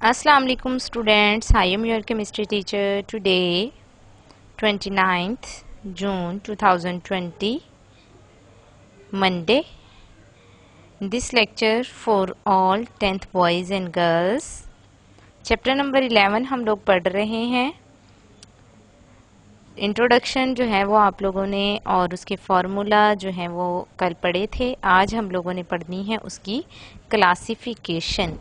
Assalamu alaikum students. I am your chemistry teacher. Today 29th June 2020 Monday. This lecture for all 10th boys and girls. Chapter number 11 हम लोग पढ़ रहे हैं. Introduction जो है वो आप लोगों ने और उसके फॉर्मूला जो है वो कल पढ़े थे. आज हम लोगों ने पढ़नी है उसकी क्लासिफिकेशन.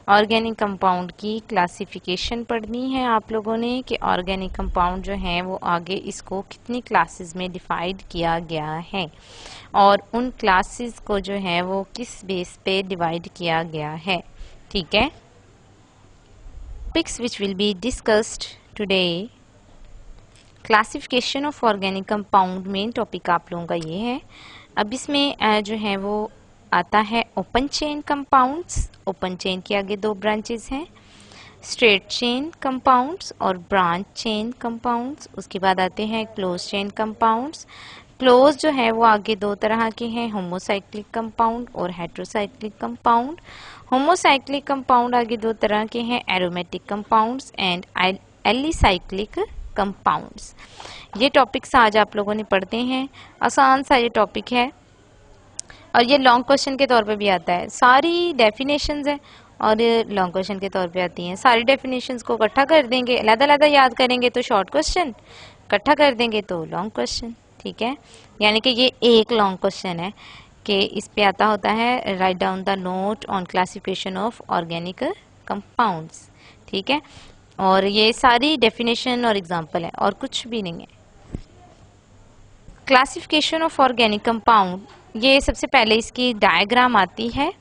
ऑर्गेनिक कंपाउंड की क्लासिफिकेशन पढ़नी है आप लोगों ने कि ऑर्गेनिक कंपाउंड जो है वो आगे इसको कितनी क्लासेस में डिवाइड किया गया है और उन क्लासेस को जो है वो किस बेस पे डिवाइड किया गया है. ठीक है. Topics which will be discussed today. Classification of organic compound main topic आप लोगों का ये है. अब इसमें जो है वो आता है open chain compounds. Open chain के आगे दो ब्रांचेस हैं, स्ट्रेट चेन कंपाउंड्स और ब्रांच चेन कंपाउंड्स. उसके बाद आते हैं क्लोज चेन कंपाउंड्स. क्लोज जो है वो आगे दो तरह के हैं, होमोसाइक्लिक कंपाउंड और हेट्रोसाइक्लिक कंपाउंड. होमोसाइक्लिक कंपाउंड आगे दो तरह के हैं, aromatic compounds and alicyclic compounds. ये टॉपिक्स आज आप लोगों ने पढ़ते हैं. आसान सा ये टॉपिक है और ये लॉन्ग क्वेश्चन के तौर पे भी आता है. सारी डेफिनेशंस है और लॉन्ग क्वेश्चन के तौर पे आती हैं. सारी डेफिनेशंस को इकट्ठा कर देंगे, अलग-अलग याद करेंगे तो शॉर्ट क्वेश्चन, इकट्ठा कर देंगे तो लॉन्ग क्वेश्चन. ठीक है. यानी कि ये एक लॉन्ग क्वेश्चन है कि इस पे आता होता है write down the note on classification of organic compounds. ठीक है. और ये सारी डेफिनेशन और एग्जाम्पल है और कुछ भी नहीं है. क्लासिफिकेशन ऑफ ऑर्गेनिक कंपाउंड, ये सबसे पहले इसकी डायग्राम आती है.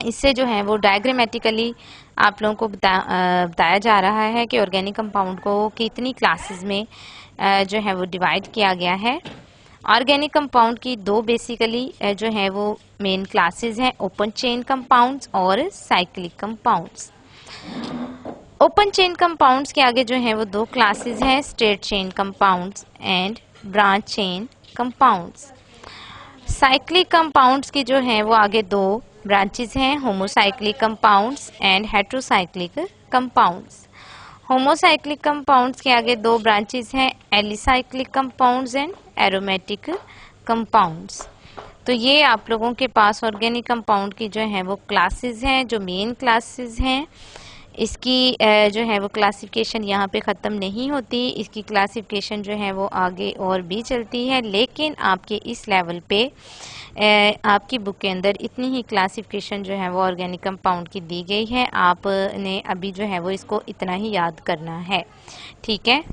इससे जो है वो डायग्रामेटिकली आप लोगों को बताया जा रहा है कि ऑर्गेनिक कंपाउंड को कितनी क्लासेस में जो है वो डिवाइड किया गया है. ऑर्गेनिक कंपाउंड की दो बेसिकली जो है वो मेन क्लासेस हैं, ओपन चेन कंपाउंड्स और cyclic compounds. Open chain compounds के आगे जो है वो दो क्लासेस हैं, straight chain compounds and branch chain compounds. Cyclic compounds की जो है वो आगे दो ब्रांचेस हैं, homocyclic compounds and heterocyclic compounds. Homocyclic compounds के आगे दो ब्रांचेस हैं, alicyclic compounds and aromatic compounds. तो ये आप लोगों के पास ऑर्गेनिक कंपाउंड की जो है वो क्लासेस हैं, जो मेन क्लासेस हैं. इसकी जो है वो क्लासिफिकेशन यहाँ पे ख़त्म नहीं होती. इसकी क्लासिफिकेशन जो है वो आगे और भी चलती है, लेकिन आपके इस लेवल पे आपकी बुक के अंदर इतनी ही क्लासिफिकेशन जो है वो ऑर्गेनिक कंपाउंड की दी गई है. आपने अभी जो है वो इसको इतना ही याद करना है. ठीक है.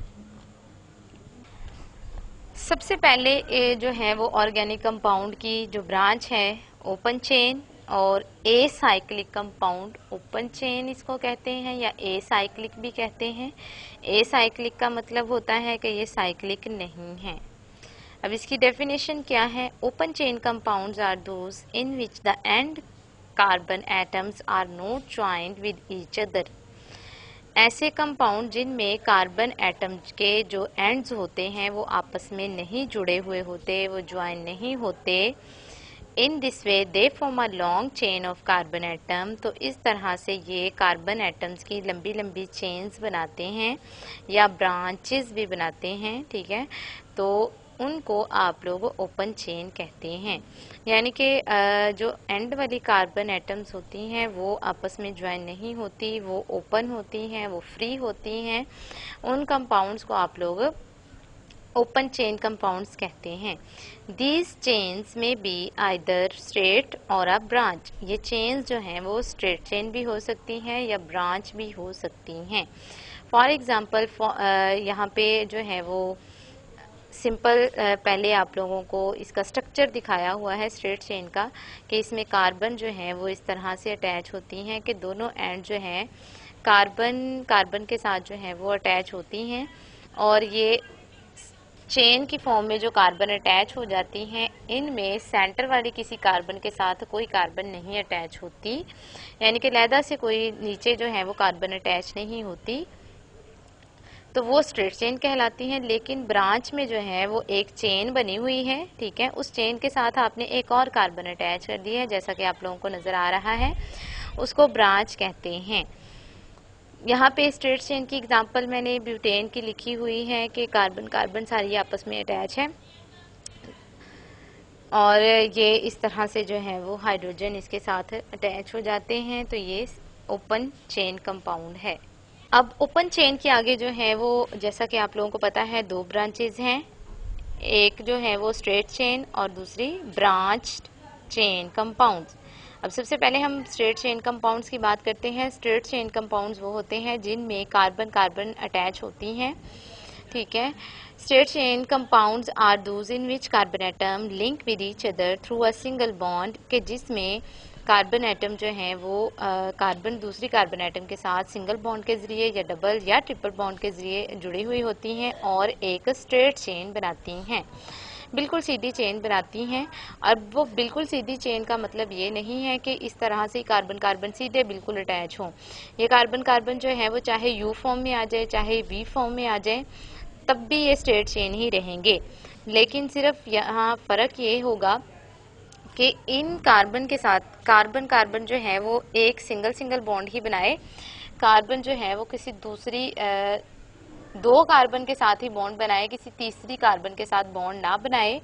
सबसे पहले जो है वो ऑर्गेनिक कंपाउंड की जो ब्रांच है ओपन चेन और a cyclic compound. Open chain इसको कहते हैं या ए साइक्लिक भी कहते हैं. ए साइक्लिक का मतलब होता है कि ये साइक्लिक नहीं है. अब इसकी डेफिनेशन क्या है? Open chain compounds are those in which the end carbon atoms are not joined with each other. ऐसे कंपाउंड जिनमें कार्बन एटम्स के जो एंड्स होते हैं वो आपस में नहीं जुड़े हुए होते, वो ज्वाइन नहीं होते. In this way they form a long chain of carbon atom. तो इस तरह से ये कार्बन एटम्स की लंबी लंबी चेन्स बनाते हैं या ब्रांचेस भी बनाते हैं. ठीक है. तो उनको आप लोग ओपन चेन कहते हैं. यानी कि जो एंड वाली कार्बन एटम्स होती हैं वो आपस में ज्वाइन नहीं होती, वो ओपन होती हैं, वो फ्री होती हैं. उन कंपाउंड्स को आप लोग ओपन चेन कंपाउंड्स कहते हैं. दीज चेन्स में बी आइदर स्ट्रेट और अ ब्रांच. ये चेन्स जो हैं वो स्ट्रेट चेन भी हो सकती हैं या ब्रांच भी हो सकती हैं. फॉर एग्जांपल यहाँ पे जो है वो सिंपल पहले आप लोगों को इसका स्ट्रक्चर दिखाया हुआ है स्ट्रेट चेन का कि इसमें कार्बन जो है वो इस तरह से अटैच होती हैं कि दोनों एंड जो है कार्बन के साथ जो है वो अटैच होती हैं. और ये चेन की फॉर्म में जो कार्बन अटैच हो जाती हैं, इनमें सेंटर वाली किसी कार्बन के साथ कोई कार्बन नहीं अटैच होती. यानी कि लैदा से कोई नीचे जो है वो कार्बन अटैच नहीं होती, तो वो स्ट्रेट चेन कहलाती हैं. लेकिन ब्रांच में जो है वो एक चेन बनी हुई है. ठीक है. उस चेन के साथ आपने एक और कार्बन अटैच कर दिया है, जैसा कि आप लोगों को नजर आ रहा है, उसको ब्रांच कहते हैं. यहाँ पे स्ट्रेट चेन की एग्जांपल मैंने ब्यूटेन की लिखी हुई है कि कार्बन कार्बन सारी आपस में अटैच है और ये इस तरह से जो है वो हाइड्रोजन इसके साथ अटैच हो जाते हैं, तो ये ओपन चेन कंपाउंड है। अब ओपन चेन के आगे जो है वो जैसा कि आप लोगों को पता है दो ब्रांचेज हैं, एक जो है वो स्ट्रेट चेन और दूसरी ब्रांच्ड चेन कंपाउंड्स। अब सबसे पहले हम स्ट्रेट चेन कंपाउंड्स की बात करते हैं। स्ट्रेट चेन कंपाउंड्स वो होते हैं जिनमें कार्बन कार्बन अटैच होती हैं, ठीक है। Straight chain compounds are those in which carbon atom link with each other through a single bond, के जिसमें कार्बन एटम जो है वो कार्बन दूसरी कार्बन एटम के साथ सिंगल बॉन्ड के जरिए या डबल या ट्रिपल बॉन्ड के जरिए जुड़ी हुई होती हैं और एक स्ट्रेट चेन बनाती हैं, बिल्कुल सीधी चेन बनाती हैं। अब वो बिल्कुल सीधी चेन का मतलब ये नहीं है कि इस तरह से कार्बन कार्बन सीधे बिल्कुल अटैच हों। ये कार्बन कार्बन जो है वो चाहे यू फॉर्म में आ जाए चाहे वी फॉर्म में आ जाए तब भी ये स्ट्रेट चेन ही रहेंगे, लेकिन सिर्फ यहाँ फर्क ये होगा कि इन कार्बन के साथ कार्बन कार्बन जो है वो एक सिंगल सिंगल बॉन्ड ही बनाए, कार्बन जो है वो किसी दूसरी दो कार्बन के साथ ही बॉन्ड बनाए, किसी तीसरी कार्बन के साथ बॉन्ड ना बनाए।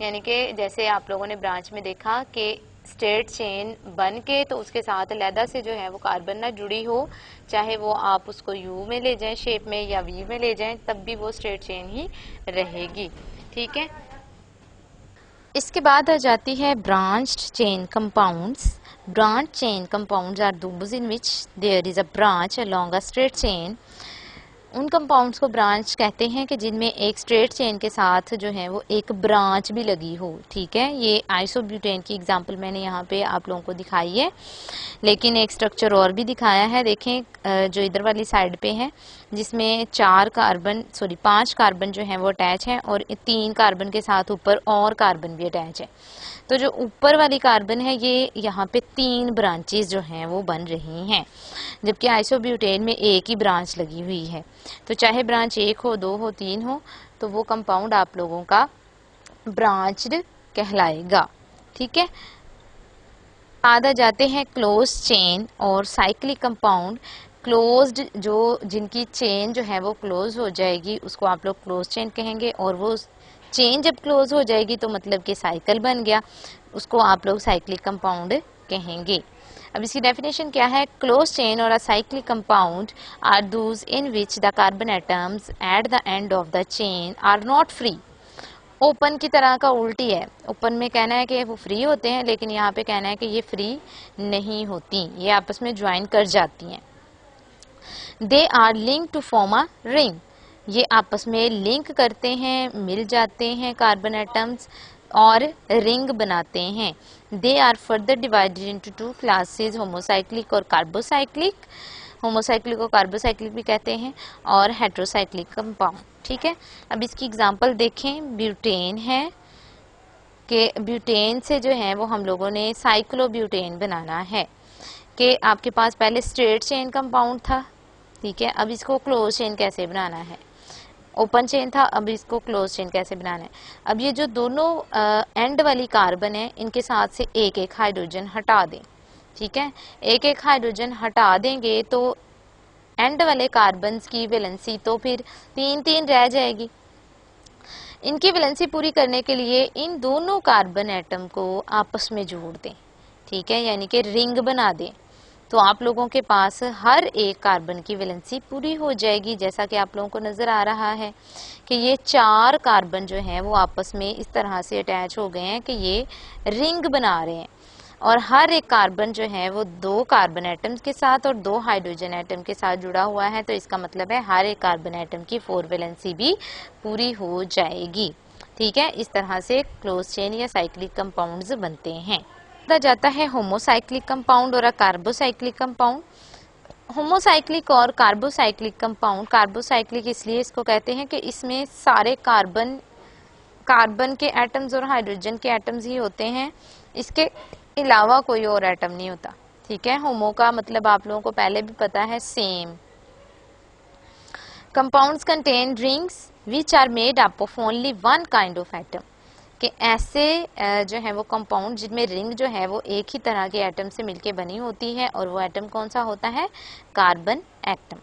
यानी कि जैसे आप लोगों ने ब्रांच में देखा कि स्ट्रेट चेन बन के तो उसके साथ अलहदा से जो है वो कार्बन ना जुड़ी हो, चाहे वो आप उसको यू में ले जाएं शेप में या वी में ले जाएं तब भी वो स्ट्रेट चेन ही रहेगी, ठीक है। इसके बाद आ जाती है branched chain compounds. Branch chain compounds are those in which there is a branch along a straight chain. उन कंपाउंड्स को ब्रांच कहते हैं कि जिनमें एक स्ट्रेट चेन के साथ जो है वो एक ब्रांच भी लगी हो, ठीक है। ये आइसोब्यूटेन की एग्जांपल मैंने यहाँ पे आप लोगों को दिखाई है, लेकिन एक स्ट्रक्चर और भी दिखाया है, देखें जो इधर वाली साइड पे है जिसमें 5 कार्बन जो है वो अटैच है और 3 कार्बन के साथ ऊपर और कार्बन भी अटैच है। तो जो ऊपर वाली कार्बन है ये यहाँ पे 3 ब्रांचेस जो हैं वो बन रही हैं, जबकि आइसोब्यूटेन में एक ही ब्रांच लगी हुई है। तो चाहे ब्रांच 1 हो 2 हो 3 हो तो वो कंपाउंड आप लोगों का ब्रांच्ड कहलाएगा, ठीक है। बाद आ जाते हैं क्लोज चेन और साइक्लिक कंपाउंड। क्लोज्ड जो जिनकी चेन जो है वो क्लोज हो जाएगी उसको आप लोग क्लोज चेन कहेंगे, और वो चेन जब क्लोज हो जाएगी तो मतलब कि साइकिल बन गया, उसको आप लोग साइक्लिक कंपाउंड कहेंगे। अब इसकी डेफिनेशन क्या है? क्लोज चेन और a cyclic compound are those in which the carbon atoms at the end of the chain are not free. Open की तरह का उल्टी है, ओपन में कहना है कि वो फ्री होते हैं, लेकिन यहाँ पे कहना है कि ये फ्री नहीं होती, ये आपस में ज्वाइन कर जाती हैं। They are link to form a ring, ये आपस में लिंक करते हैं, मिल जाते हैं कार्बन एटम्स और रिंग बनाते हैं। They are further divided into 2 classes, homocyclic और कार्बोसाइक्लिक। होमोसाइक्लिक को कार्बोसाइक्लिक भी कहते हैं, और हेट्रोसाइक्लिक कंपाउंड, ठीक है। अब इसकी एग्जांपल देखें, ब्यूटेन है कि ब्यूटेन से जो है वो हम लोगों ने साइक्लोब्यूटेन बनाना है, कि आपके पास पहले स्ट्रेट चेन कंपाउंड था, ठीक है। अब इसको क्लोज चेन कैसे बनाना है? ओपन चेन था, अब इसको क्लोज चेन कैसे बनाना है? अब ये जो दोनों एंड वाली कार्बन है इनके साथ से एक एक हाइड्रोजन हटा दें, ठीक है। एक एक हाइड्रोजन हटा देंगे तो एंड वाले कार्बन्स की वैलेंसी तो फिर 3-3 रह जाएगी। इनकी वैलेंसी पूरी करने के लिए इन दोनों कार्बन एटम को आपस में जोड़ दें, ठीक है, यानी कि रिंग बना दें, तो आप लोगों के पास हर एक कार्बन की वैलेंसी पूरी हो जाएगी। जैसा कि आप लोगों को नजर आ रहा है कि ये 4 कार्बन जो हैं वो आपस में इस तरह से अटैच हो गए हैं कि ये रिंग बना रहे हैं, और हर एक कार्बन जो है वो 2 कार्बन एटम्स के साथ और 2 हाइड्रोजन एटम के साथ जुड़ा हुआ है, तो इसका मतलब है हर एक कार्बन एटम की 4 वैलेंसी भी पूरी हो जाएगी, ठीक है। इस तरह से क्लोज चेन या साइक्लिक कंपाउंड्स बनते हैं। जाता है होमोसाइक्लिक कंपाउंड और कार्बोसाइक्लिक कंपाउंड। होमोसाइक्लिक और कार्बोसाइक्लिक कंपाउंड, कार्बोसाइक्लिक इसलिए इसको कहते हैं कि इसमें सारे कार्बन के एटम्स और हाइड्रोजन के एटम्स ही होते हैं, इसके अलावा कोई और एटम नहीं होता, ठीक है। होमो का मतलब आप लोगों को पहले भी पता है, same. Compounds contain rings which are made up of only one kind of atom. कि ऐसे जो है वो कंपाउंड जिनमें रिंग जो है वो एक ही तरह के एटम से मिलके बनी होती है, और वो एटम कौन सा होता है? Carbon atom.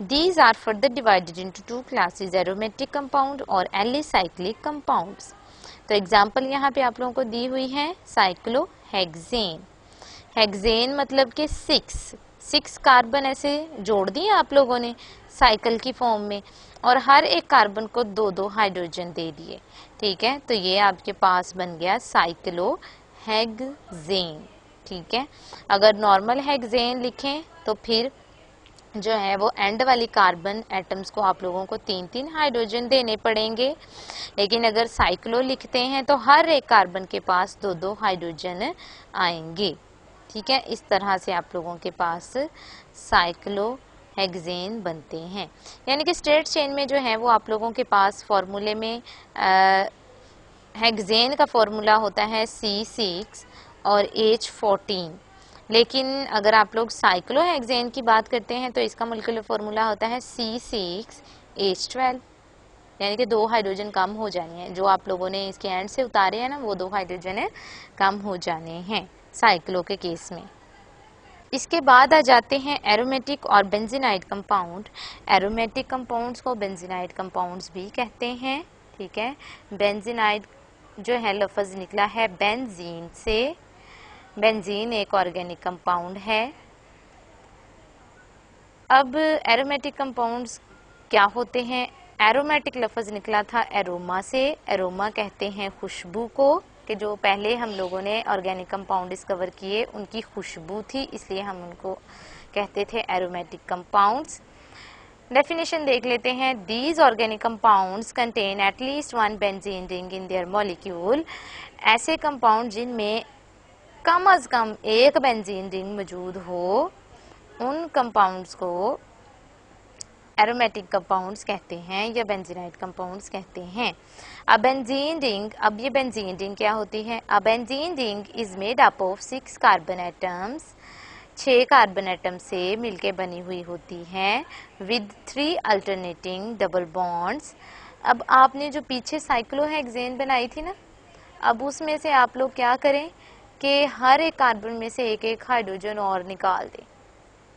These are further divided into two classes, aromatic compound और alicyclic compounds। तो एग्जाम्पल यहाँ पे आप लोगों को दी हुई है साइक्लोहेक्सेन। हेक्सेन मतलब कि 6 कार्बन ऐसे जोड़ दिए आप लोगों ने साइकिल की फॉर्म में, और हर एक कार्बन को 2-2 हाइड्रोजन दे दिए। ठीक है, तो ये आपके पास बन गया साइक्लोहेक्सेन। ठीक है, अगर नॉर्मल हेक्सेन लिखें तो फिर जो है वो एंड वाली कार्बन एटम्स को आप लोगों को 3-3 हाइड्रोजन देने पड़ेंगे, लेकिन अगर साइक्लो लिखते हैं तो हर एक कार्बन के पास 2-2 हाइड्रोजन आएंगे। ठीक है, इस तरह से आप लोगों के पास साइक्लोहेक्सेन बनते हैं। यानी कि स्ट्रेट चेन में जो है वो आप लोगों के पास फॉर्मूले में हेक्सेन का फॉर्मूला होता है C6 और H14, लेकिन अगर आप लोग साइक्लोहेक्सेन की बात करते हैं तो इसका मोलिकुलर फॉर्मूला होता है C6H12, यानी कि 2 हाइड्रोजन कम हो जाने हैं। जो आप लोगों ने इसके एंड से उतारे हैं ना, वो 2 हाइड्रोजन कम हो जाने हैं साइक्लो के केस में। इसके बाद आ जाते हैं एरोमेटिक और बेंजीनाइड कंपाउंड। एरोमेटिक कंपाउंड्स को बेंजीनाइड कंपाउंड्स भी कहते हैं। ठीक है, बेंजीनाइड जो है लफ्ज निकला है बेंजीन से। बेंजीन एक ऑर्गेनिक कंपाउंड है। अब एरोमेटिक कंपाउंड्स क्या होते हैं? एरोमेटिक लफ्ज निकला था एरोमा से। एरोमा कहते हैं खुशबू को, कि जो पहले हम लोगों ने ऑर्गेनिक कंपाउंड डिस्कवर किए उनकी खुशबू थी, इसलिए हम उनको कहते थे एरोमेटिक कंपाउंड्स। डेफिनेशन देख लेते हैं। These organic compounds contain at least 1 benzene ring in their molecule. ऐसे कंपाउंड जिनमें कम अज कम एक बेंजीन रिंग मौजूद हो, उन कंपाउंड्स को एरोमेटिक कंपाउंड्स कहते हैं या बेंजीनाइड कंपाउंड्स कहते हैं। अ बेंजीन रिंग, अब ये बेंजीन रिंग क्या होती है? अ benzene ring is made up of 6 carbon atoms. 6 carbon atom से मिलके बनी हुई होती है विद 3 अल्टरनेटिंग डबल बॉन्ड्स। अब आपने जो पीछे साइक्लोहेक्सेन बनाई थी ना, अब उसमें से आप लोग क्या करें कि हर एक कार्बन में से एक एक हाइड्रोजन और निकाल दें,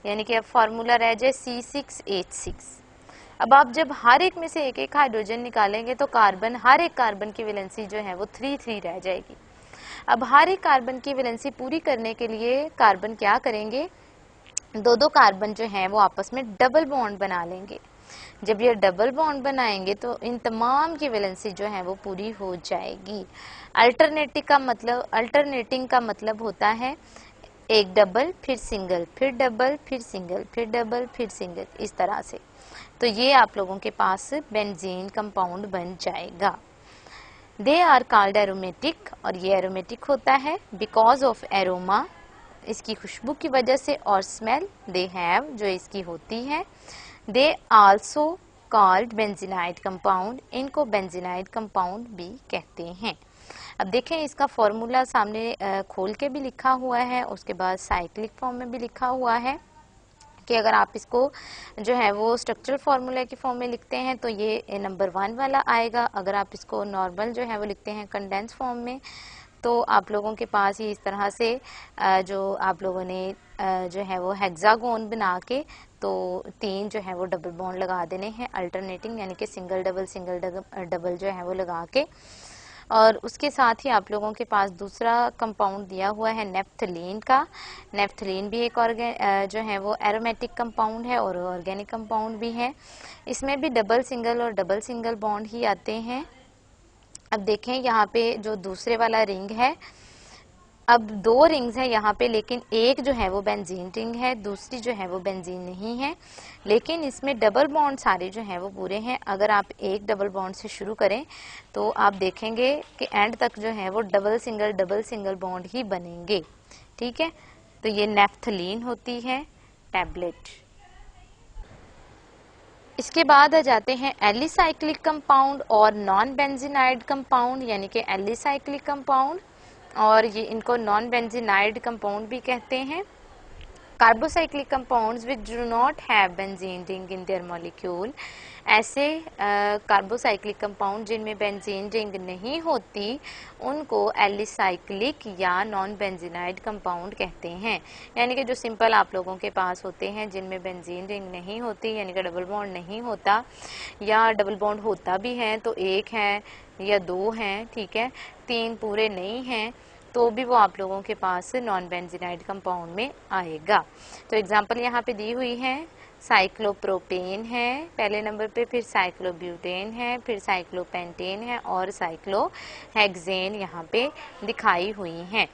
यानी कि अब फॉर्मूला रह जाए C6H6। अब आप जब हर एक में से एक एक हाइड्रोजन निकालेंगे तो कार्बन, हर एक कार्बन की वैलेंसी जो है वो 3-3 रह जाएगी। अब हर एक कार्बन की वैलेंसी पूरी करने के लिए कार्बन क्या करेंगे? 2-2 कार्बन जो है वो आपस में डबल बॉन्ड बना लेंगे। जब ये डबल बॉन्ड बनाएंगे तो इन तमाम की वैलेंसी जो है वो पूरी हो जाएगी। अल्टरनेटिंग का मतलब होता है एक डबल फिर सिंगल फिर डबल फिर सिंगल फिर डबल फिर सिंगल, इस तरह से। तो ये आप लोगों के पास बेंजीन कंपाउंड बन जाएगा। दे आर कॉल्ड एरोमेटिक, और ये एरोमेटिक होता है बिकॉज ऑफ एरोमा, इसकी खुशबू की वजह से, और स्मेल दे हैव, जो इसकी होती है। दे आल्सो कॉल्ड बेंजीनाइड कंपाउंड, इनको बेंजीनाइड कंपाउंड भी कहते हैं। अब देखें, इसका फॉर्मूला सामने खोल के भी लिखा हुआ है, उसके बाद साइक्लिक फॉर्म में भी लिखा हुआ है कि अगर आप इसको जो है वो स्ट्रक्चरल फार्मूला की फॉर्म में लिखते हैं तो ये नंबर 1 वाला आएगा। अगर आप इसको नॉर्मल जो है वो लिखते हैं कंडेंस फॉर्म में, तो आप लोगों के पास ही इस तरह से जो आप लोगों ने जो है वो हेक्सागोन बना के तो 3 जो है वो डबल बॉन्ड लगा देने हैं अल्टरनेटिंग, यानी कि सिंगल डबल जो है वो लगा के। और उसके साथ ही आप लोगों के पास दूसरा कंपाउंड दिया हुआ है नेफ्थलीन का। नेफ्थलीन भी एक जो है वो एरोमेटिक कंपाउंड है और ऑर्गेनिक कंपाउंड भी है। इसमें भी डबल सिंगल और डबल सिंगल बॉन्ड ही आते हैं। अब देखें यहाँ पे जो दूसरे वाला रिंग है, अब 2 रिंग्स है यहाँ पे, लेकिन एक जो है वो बेंजीन रिंग है, दूसरी जो है वो बेंजीन नहीं है, लेकिन इसमें डबल बॉन्ड सारे जो हैं वो पूरे हैं। अगर आप एक डबल बॉन्ड से शुरू करें तो आप देखेंगे कि एंड तक जो है वो डबल सिंगल बॉन्ड ही बनेंगे। ठीक है, तो ये नेफ्थलीन होती है टैबलेट। इसके बाद आ जाते हैं एलिसाइक्लिक कंपाउंड और नॉन बेंजीनाइड कंपाउंड, यानी कि एलिसाइक्लिक कंपाउंड, और ये इनको नॉन बेंजीनाइड कंपाउंड भी कहते हैं। Carbocyclic compounds which do not have benzene ring in their molecule, ऐसे कार्बोसाइक्लिक कंपाउंड जिनमें बेंजीन रिंग नहीं होती उनको एलिसाइक्लिक या नॉन बेंजीनाइड कंपाउंड कहते हैं। यानी कि जो सिंपल आप लोगों के पास होते हैं जिनमें बेंजीन रिंग नहीं होती, यानी कि डबल बॉन्ड नहीं होता, या डबल बॉन्ड होता भी है तो एक है या दो हैं, ठीक है, तीन पूरे नहीं हैं, तो भी वो आप लोगों के पास नॉन बेंजीनाइड कंपाउंड में आएगा। तो एग्जांपल यहाँ पे दी हुई है, साइक्लोप्रोपेन है पहले नंबर पे, फिर साइक्लोब्यूटेन है, फिर साइक्लोपेंटेन है और साइक्लोहेक्सेन यहाँ पे दिखाई हुई हैं।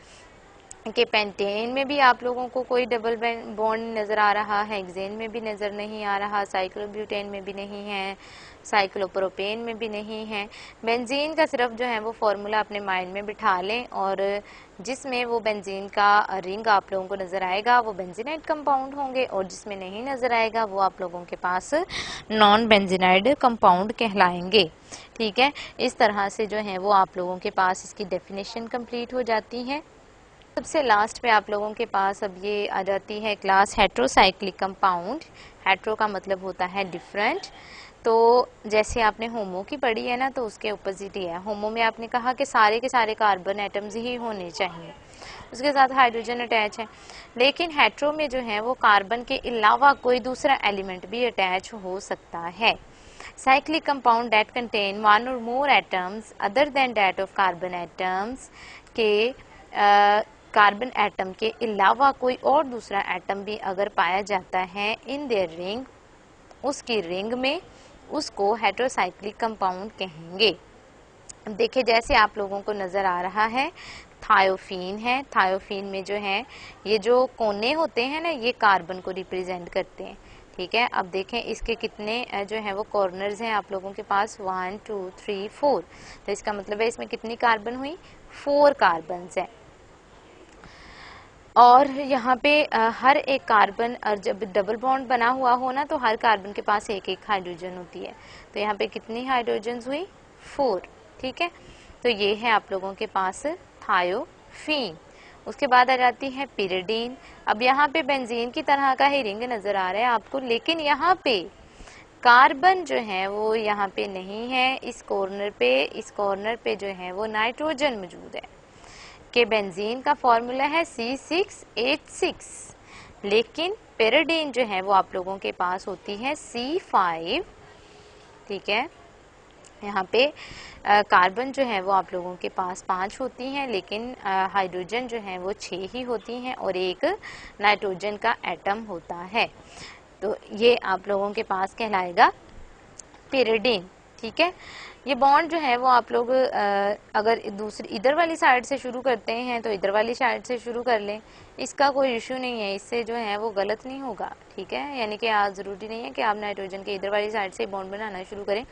कि पेंटेन में भी आप लोगों को कोई डबल बॉन्ड नज़र आ रहा है, हेक्सेन में भी नज़र नहीं आ रहा, साइक्लोब्यूटेन में भी नहीं है, साइक्लोप्रोपेन में भी नहीं है। बेंजीन का सिर्फ जो है वो फॉर्मूला अपने माइंड में बिठा लें और जिसमें वो बेंजीन का रिंग आप लोगों को नज़र आएगा वो बेंजीनाइड कंपाउंड होंगे और जिसमें नहीं नज़र आएगा वो आप लोगों के पास नॉन बेंजीनाइड कंपाउंड कहलाएंगे। ठीक है, इस तरह से जो है वो आप लोगों के पास इसकी डेफिनेशन कंप्लीट हो जाती है। सबसे लास्ट पे आप लोगों के पास अब ये आ जाती है क्लास हेट्रोसाइक्लिक कंपाउंड। हेट्रो का मतलब होता है डिफरेंट। तो जैसे आपने होमो की पढ़ी है ना, तो उसके अपोजिट ही है। होमो में आपने कहा कि सारे के सारे कार्बन एटम्स ही होने चाहिए, उसके साथ हाइड्रोजन अटैच है। लेकिन हेट्रो में जो है वो कार्बन के अलावा कोई दूसरा एलिमेंट भी अटैच हो सकता है। Cyclic compound that contain one or more atoms other than that of carbon atoms, के कार्बन एटम के अलावा कोई और दूसरा एटम भी अगर पाया जाता है इन देयर रिंग, उसकी रिंग में, उसको हेट्रोसाइक्लिक कंपाउंड कहेंगे। देखिए जैसे आप लोगों को नजर आ रहा है, थायोफीन है। थायोफीन में जो है ये जो कोने होते हैं ना, ये कार्बन को रिप्रेजेंट करते हैं। ठीक है, अब देखें इसके कितने जो है वो कॉर्नर्स हैं आप लोगों के पास, 1 2 3 4। तो इसका मतलब है इसमें कितनी कार्बन हुई, 4 कार्बन है। और यहाँ पे हर एक कार्बन, जब डबल बॉन्ड बना हुआ हो ना, तो हर कार्बन के पास एक एक हाइड्रोजन होती है। तो यहाँ पे कितनी हाइड्रोजन हुई, 4। ठीक है, तो ये है आप लोगों के पास थायोफीन। उसके बाद आ जाती है पिरिडीन। अब यहाँ पे बेंजीन की तरह का ही रिंग नजर आ रहा है आपको, लेकिन यहाँ पे कार्बन जो है वो यहाँ पे नहीं है। इस कॉर्नर पे जो है वो नाइट्रोजन मौजूद है। के बेंजीन का फॉर्मूला है C6H6, लेकिन पिरिडीन जो है वो आप लोगों के पास होती है C5। ठीक है, यहाँ पे कार्बन जो है वो आप लोगों के पास 5 होती हैं, लेकिन हाइड्रोजन जो है वो 6 ही होती हैं और एक नाइट्रोजन का एटम होता है। तो ये आप लोगों के पास कहलाएगा पिरिडीन। ठीक है, ये बॉन्ड जो है वो आप लोग अगर दूसरी इधर वाली साइड से शुरू करते हैं तो इधर वाली साइड से शुरू कर लें, इसका कोई इशू नहीं है, इससे जो है वो गलत नहीं होगा। ठीक है, यानी कि आज ज़रूरी नहीं है कि आप नाइट्रोजन के इधर वाली साइड से बॉन्ड बनाना शुरू करें,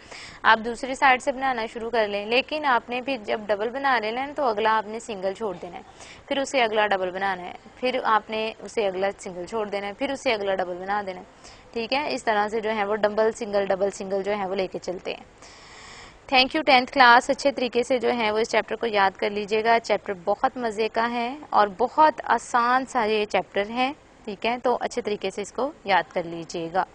आप दूसरी साइड से बनाना शुरू कर लें। लेकिन आपने फिर जब डबल बना लेना है तो अगला आपने सिंगल छोड़ देना है, फिर उसे अगला डबल बनाना है, फिर आपने उसे अगला सिंगल छोड़ देना है, फिर उसे अगला डबल बना देना है। ठीक है, इस तरह से जो है वो डबल सिंगल जो है वो लेके चलते हैं। Thank you 10th class. अच्छे तरीके से जो है वो इस चैप्टर को याद कर लीजिएगा। चैप्टर बहुत मज़े का है और बहुत आसान सा ये चैप्टर है। ठीक है, तो अच्छे तरीके से इसको याद कर लीजिएगा।